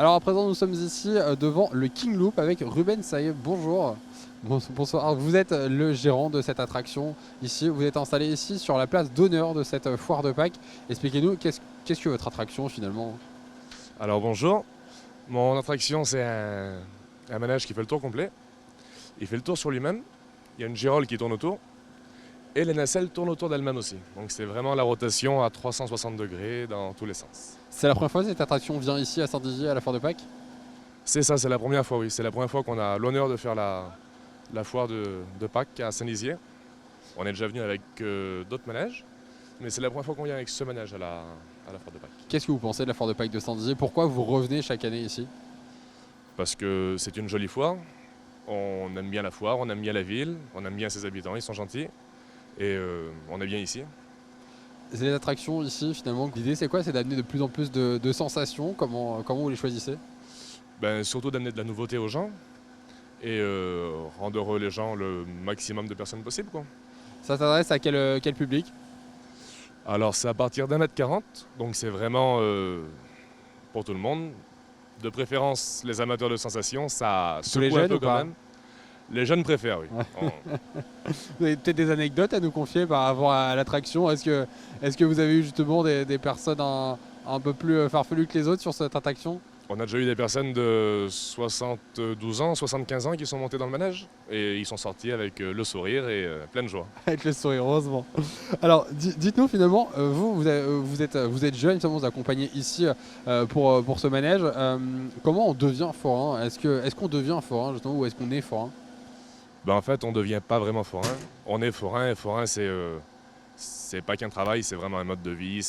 Alors à présent, nous sommes ici devant le King Loop avec Ruben Saïeb. Bonjour. Bonsoir. Alors, vous êtes le gérant de cette attraction ici. Vous êtes installé ici sur la place d'honneur de cette foire de Pâques. Expliquez-nous, qu'est-ce que votre attraction finalement? Alors bonjour, mon attraction c'est un manège qui fait le tour complet. Il fait le tour sur lui-même, il y a une gyrole qui tourne autour et les nacelles tournent autour d'elles-mêmes aussi. Donc c'est vraiment la rotation à 360 degrés dans tous les sens. C'est la première fois que cette attraction vient ici à Saint-Dizier à la foire de Pâques? C'est ça, c'est la première fois, oui. C'est la première fois qu'on a l'honneur de faire la foire de Pâques à Saint-Nizier. On est déjà venu avec d'autres manèges, mais c'est la première fois qu'on vient avec ce manège à la foire de Pâques. Qu'est-ce que vous pensez de la foire de Pâques de Saint-Dizier? Pourquoi vous revenez chaque année ici? Parce que c'est une jolie foire, on aime bien la foire, on aime bien la ville, on aime bien ses habitants, ils sont gentils. Et on est bien ici. Les attractions ici finalement, l'idée c'est quoi? C'est d'amener de plus en plus de sensations. Comment vous les choisissez? Ben, surtout d'amener de la nouveauté aux gens et rendre heureux les gens le maximum de personnes possible, quoi. Ça s'adresse à quel public? Alors c'est à partir d'1,40 m, donc c'est vraiment pour tout le monde. De préférence les amateurs de sensations, ça Tous les secoue un jeunes peu ou quand pas? même. Les jeunes préfèrent, oui. Vous avez peut-être des anecdotes à nous confier par rapport à l'attraction. Est-ce que vous avez eu justement des personnes un peu plus farfelues que les autres sur cette attraction? On a déjà eu des personnes de 72 ans, 75 ans qui sont montées dans le manège et ils sont sortis avec le sourire et pleine joie. Avec le sourire, heureusement. Alors, dites-nous finalement, vous êtes jeune, vous accompagnez ici pour ce manège. Comment on devient forain? Est-ce qu'on devient forain justement ou est-ce qu'on est forain? Ben, en fait, on ne devient pas vraiment forain. On est forain et forain, c'est pas qu'un travail, c'est vraiment un mode de vie.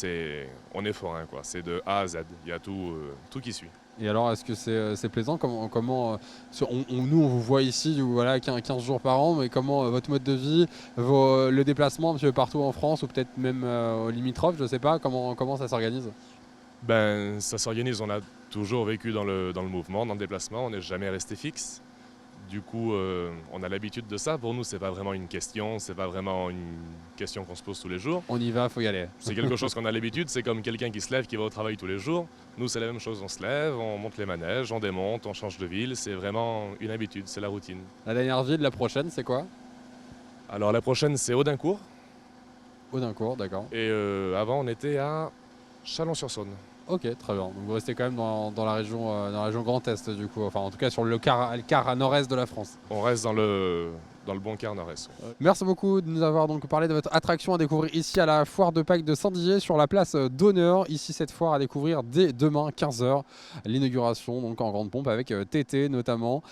On est forain, quoi. C'est de A à Z. Il y a tout qui suit. Et alors, est-ce que c'est plaisant? Nous, on vous voit ici voilà, 15 jours par an, mais comment votre mode de vie, le déplacement un petit peu partout en France ou peut-être même limitrophe, je ne sais pas, comment ça s'organise? Ben, ça s'organise. On a toujours vécu dans le mouvement, dans le déplacement. On n'est jamais resté fixe. Du coup, on a l'habitude de ça. Pour nous, c'est pas vraiment une question. C'est pas vraiment une question qu'on se pose tous les jours. On y va, faut y aller. C'est quelque chose qu'on a l'habitude. C'est comme quelqu'un qui se lève, qui va au travail tous les jours. Nous, c'est la même chose. On se lève, on monte les manèges, on démonte, on change de ville. C'est vraiment une habitude. C'est la routine. La dernière ville, la prochaine, c'est quoi? Alors, la prochaine, c'est Audincourt. Audincourt, d'accord. Et avant, on était à Chalon-sur-Saône. Ok, très bien. Donc vous restez quand même dans la région Grand Est du coup, enfin en tout cas sur le quart à nord-est de la France. On reste dans le bon quart nord-est. Merci beaucoup de nous avoir donc parlé de votre attraction à découvrir ici à la foire de Pâques de Saint-Dizier sur la place d'honneur. Ici cette foire à découvrir dès demain 15 h. L'inauguration donc en grande pompe avec TT notamment.